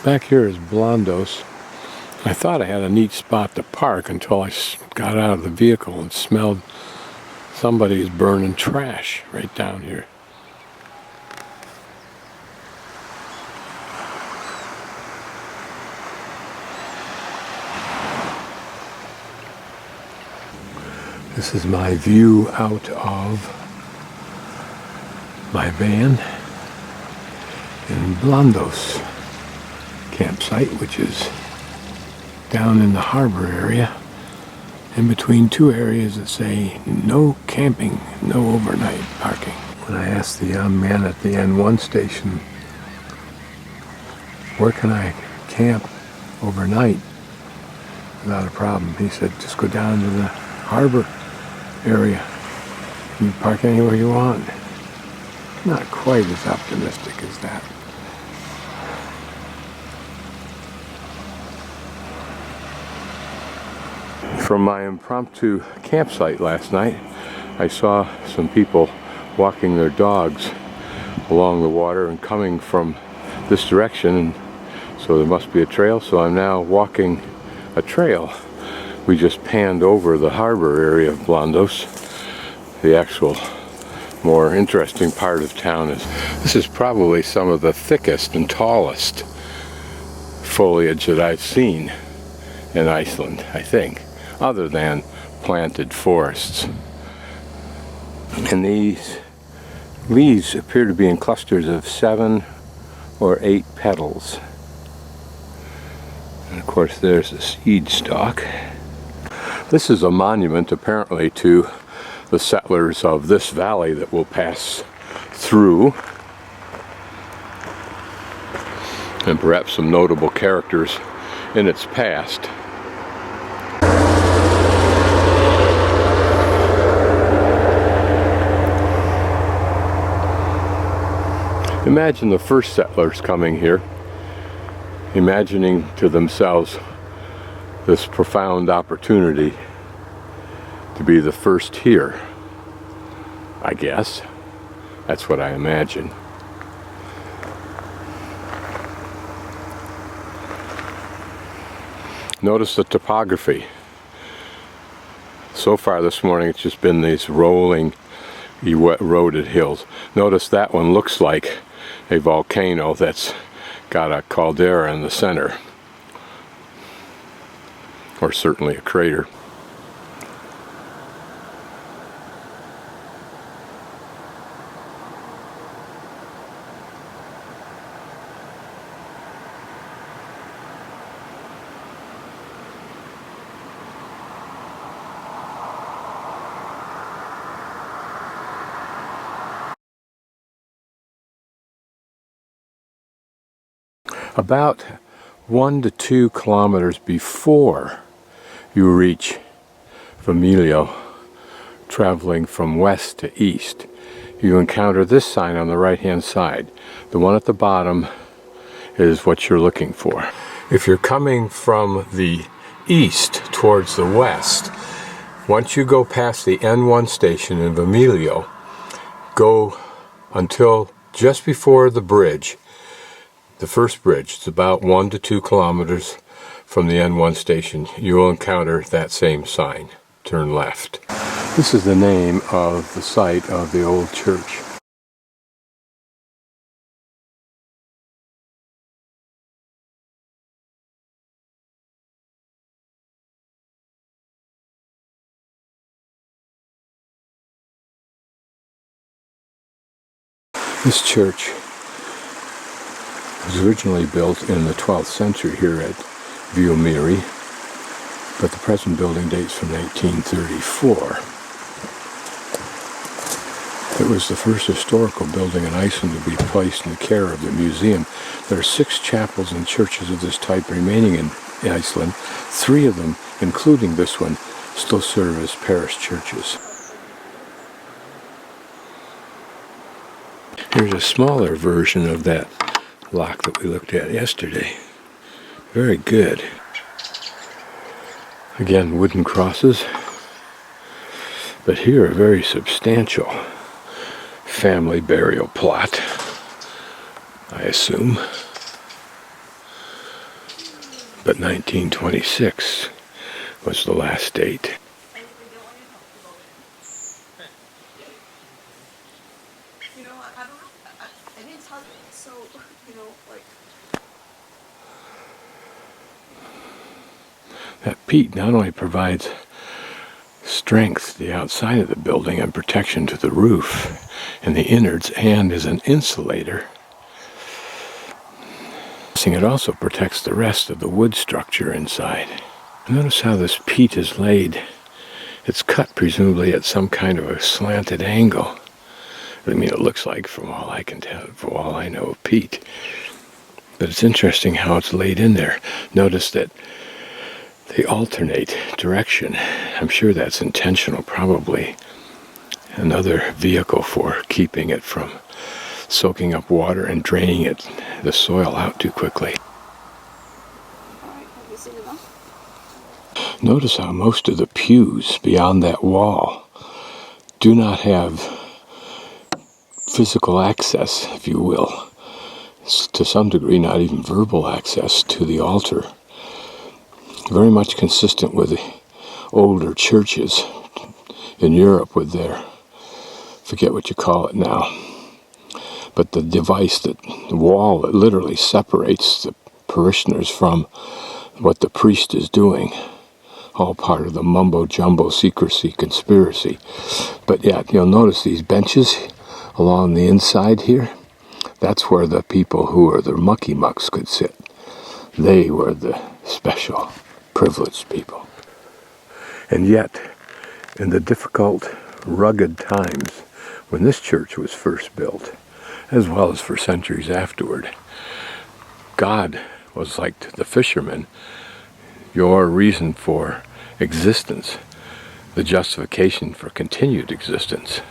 Back here is Blonduos. I thought I had a neat spot to park until I got out of the vehicle and smelled somebody's burning trash right down here. This is my view out of my van in Blonduos campsite, which is down in the harbor area, in between two areas that say no camping, no overnight parking. When I asked the young man at the N1 station, where can I camp overnight without a problem, he said, just go down to the harbor area. You can park anywhere you want. Not quite as optimistic as that. From my impromptu campsite last night, I saw some people walking their dogs along the water and coming from this direction, and so there must be a trail, so I'm now walking a trail. We just panned over the harbor area of Blonduos. The actual more interesting part of town this is probably some of the thickest and tallest foliage that I've seen in Iceland, I think, other than planted forests. And these leaves appear to be in clusters of 7 or 8 petals. And of course there's a seed stalk. This is a monument apparently to the settlers of this valley that we'll pass through, and perhaps some notable characters in its past. Imagine the first settlers coming here, imagining to themselves this profound opportunity to be the first here, I guess. That's what I imagine. Notice the topography. So far this morning it's just been these rolling, eroded hills. Notice that one looks like a volcano that's got a caldera in the center, or certainly a crater. About 1 to 2 kilometers before you reach Viomyrarkirkja, traveling from west to east, you encounter this sign on the right hand side. The one at the bottom is what you're looking for. If you're coming from the east towards the west, once you go past the N1 station in Viomyrarkirkja, go until just before the bridge. The first bridge, it's about 1 to 2 kilometers from the N1 station. You will encounter that same sign. Turn left. This is the name of the site of the old church. This church was originally built in the 12th century here at Viomyrarkirkja, but the present building dates from 1934. It was the first historical building in Iceland to be placed in the care of the museum. There are 6 chapels and churches of this type remaining in Iceland. 3 of them, including this one, still serve as parish churches. Here's a smaller version of that lock that we looked at yesterday. Very good. Again, wooden crosses, but here a very substantial family burial plot, I assume. but 1926 was the last date. You know, I don't know. I didn't tell you. So, you know, like. That peat not only provides strength to the outside of the building and protection to the roof and the innards, and is an insulator. It also protects the rest of the wood structure inside. Notice how this peat is laid. It's cut presumably at some kind of a slanted angle. I mean, it looks like, from all I can tell, from all I know of peat. But it's interesting how it's laid in there. Notice that they alternate direction. I'm sure that's intentional, probably. Another vehicle for keeping it from soaking up water and draining the soil out too quickly. Alright, have you seen enough? Notice how most of the pews beyond that wall do not have physical access, if you will. To some degree, not even verbal access to the altar. Very much consistent with the older churches in Europe with their, forget what you call it now, but the device, the wall that literally separates the parishioners from what the priest is doing. All part of the mumbo-jumbo secrecy conspiracy. But yeah, you'll notice these benches along the inside here. That's where the people who are the mucky mucks could sit. They were the special, privileged people. And yet, in the difficult, rugged times when this church was first built, as well as for centuries afterward, God was like to the fishermen, your reason for existence, the justification for continued existence.